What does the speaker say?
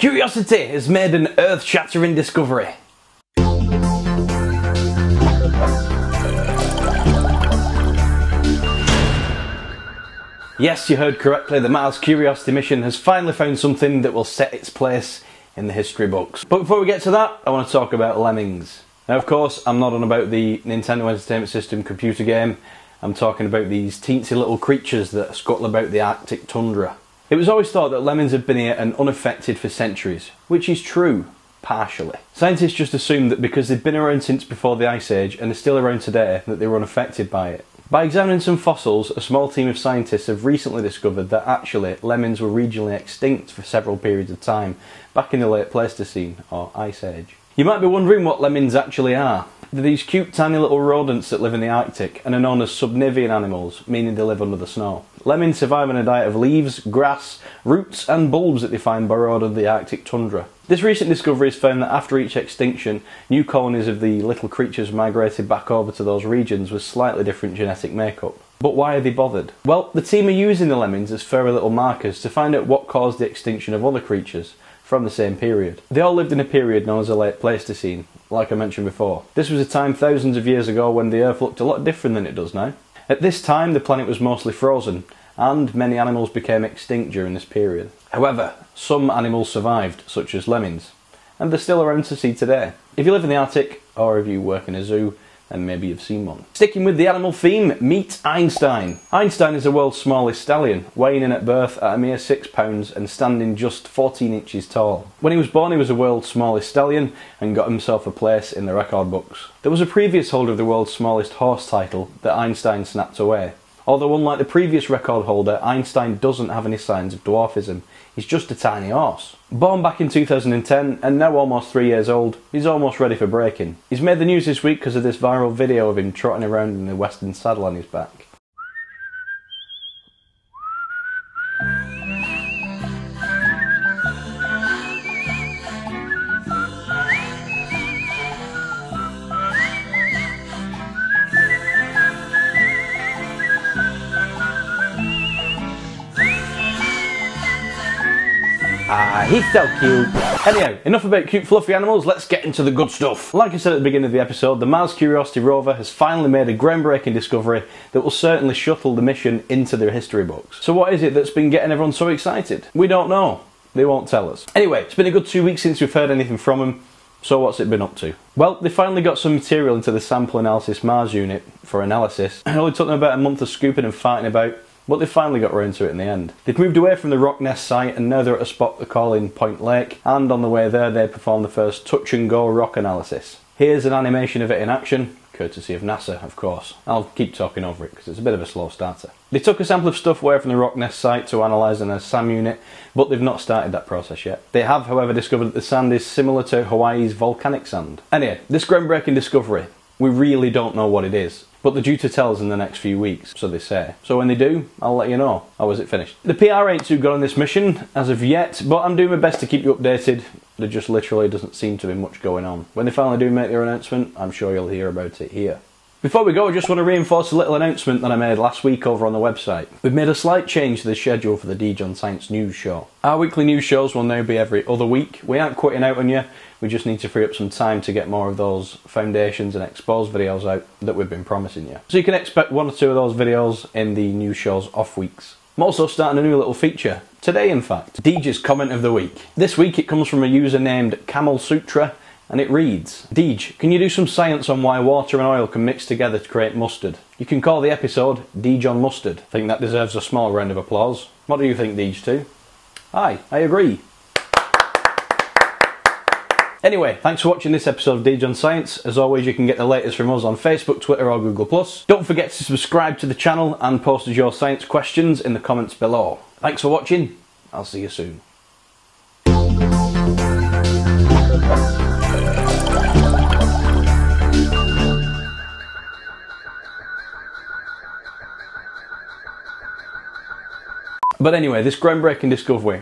Curiosity has made an earth-shattering discovery. Yes, you heard correctly, the Mars Curiosity mission has finally found something that will set its place in the history books. But before we get to that, I want to talk about Lemmings. Now of course, I'm not on about the Nintendo Entertainment System computer game, I'm talking about these teensy little creatures that scuttle about the Arctic tundra. It was always thought that lemmings have been here and unaffected for centuries, which is true, partially. Scientists just assumed that because they've been around since before the Ice Age and are still around today, that they were unaffected by it. By examining some fossils, a small team of scientists have recently discovered that actually lemmings were regionally extinct for several periods of time, back in the late Pleistocene, or Ice Age. You might be wondering what lemmings actually are. They're these cute tiny little rodents that live in the Arctic and are known as subnivean animals, meaning they live under the snow. Lemmings survive on a diet of leaves, grass, roots and bulbs that they find burrowed under the Arctic tundra. This recent discovery has found that after each extinction, new colonies of the little creatures migrated back over to those regions with slightly different genetic makeup. But why are they bothered? Well, the team are using the lemmings as furry little markers to find out what caused the extinction of other creatures from the same period. They all lived in a period known as the late Pleistocene, like I mentioned before. This was a time thousands of years ago when the Earth looked a lot different than it does now. At this time, the planet was mostly frozen, and many animals became extinct during this period. However, some animals survived, such as lemmings, and they're still around to see today. If you live in the Arctic, or if you work in a zoo, then maybe you've seen one. Sticking with the animal theme, meet Einstein. Einstein is the world's smallest stallion, weighing in at birth at a mere 6 pounds and standing just 14 inches tall. When he was born, he was the world's smallest stallion and got himself a place in the record books. There was a previous holder of the world's smallest horse title that Einstein snapped away. Although unlike the previous record holder, Einstein doesn't have any signs of dwarfism. He's just a tiny horse. Born back in 2010 and now almost 3 years old, he's almost ready for breaking. He's made the news this week because of this viral video of him trotting around in the western saddle on his back. Ah, he's so cute. Anyhow, enough about cute fluffy animals, let's get into the good stuff. Like I said at the beginning of the episode, the Mars Curiosity rover has finally made a groundbreaking discovery that will certainly shuttle the mission into their history books. So what is it that's been getting everyone so excited? We don't know. They won't tell us. Anyway, it's been a good 2 weeks since we've heard anything from them, so what's it been up to? Well, they finally got some material into the Sample Analysis Mars unit for analysis. It only took them about a month of scooping and fighting about, but they finally got round to it in the end. They've moved away from the Rock Nest site and now they're at a spot they're calling Point Lake, and on the way there they performed the first touch and go rock analysis. Here's an animation of it in action, courtesy of NASA of course. I'll keep talking over it because it's a bit of a slow starter. They took a sample of stuff away from the Rock Nest site to analyse in a SAM unit, but they've not started that process yet. They have however discovered that the sand is similar to Hawaii's volcanic sand. Anyway, this groundbreaking discovery, we really don't know what it is, but they're due to tell us in the next few weeks, so they say. So when they do, I'll let you know. How is it finished? The PR ain't too good on this mission as of yet, but I'm doing my best to keep you updated. There just literally doesn't seem to be much going on. When they finally do make their announcement, I'm sure you'll hear about it here. Before we go, I just want to reinforce a little announcement that I made last week over on the website. We've made a slight change to the schedule for the Deej on Science news show. Our weekly news shows will now be every other week. We aren't quitting out on you, we just need to free up some time to get more of those foundations and exposed videos out that we've been promising you. So you can expect 1 or 2 of those videos in the news show's off weeks. I'm also starting a new little feature, today in fact, Deej's comment of the week. This week it comes from a user named Camel Sutra, and it reads, Deej, can you do some science on why water and oil can mix together to create mustard? You can call the episode Deej on Mustard. I think that deserves a small round of applause. What do you think, Deej, too? Aye, I agree. Anyway, thanks for watching this episode of Deej on Science. As always, you can get the latest from us on Facebook, Twitter or Google+. Don't forget to subscribe to the channel and post us your science questions in the comments below. Thanks for watching. I'll see you soon. But anyway, this groundbreaking discovery.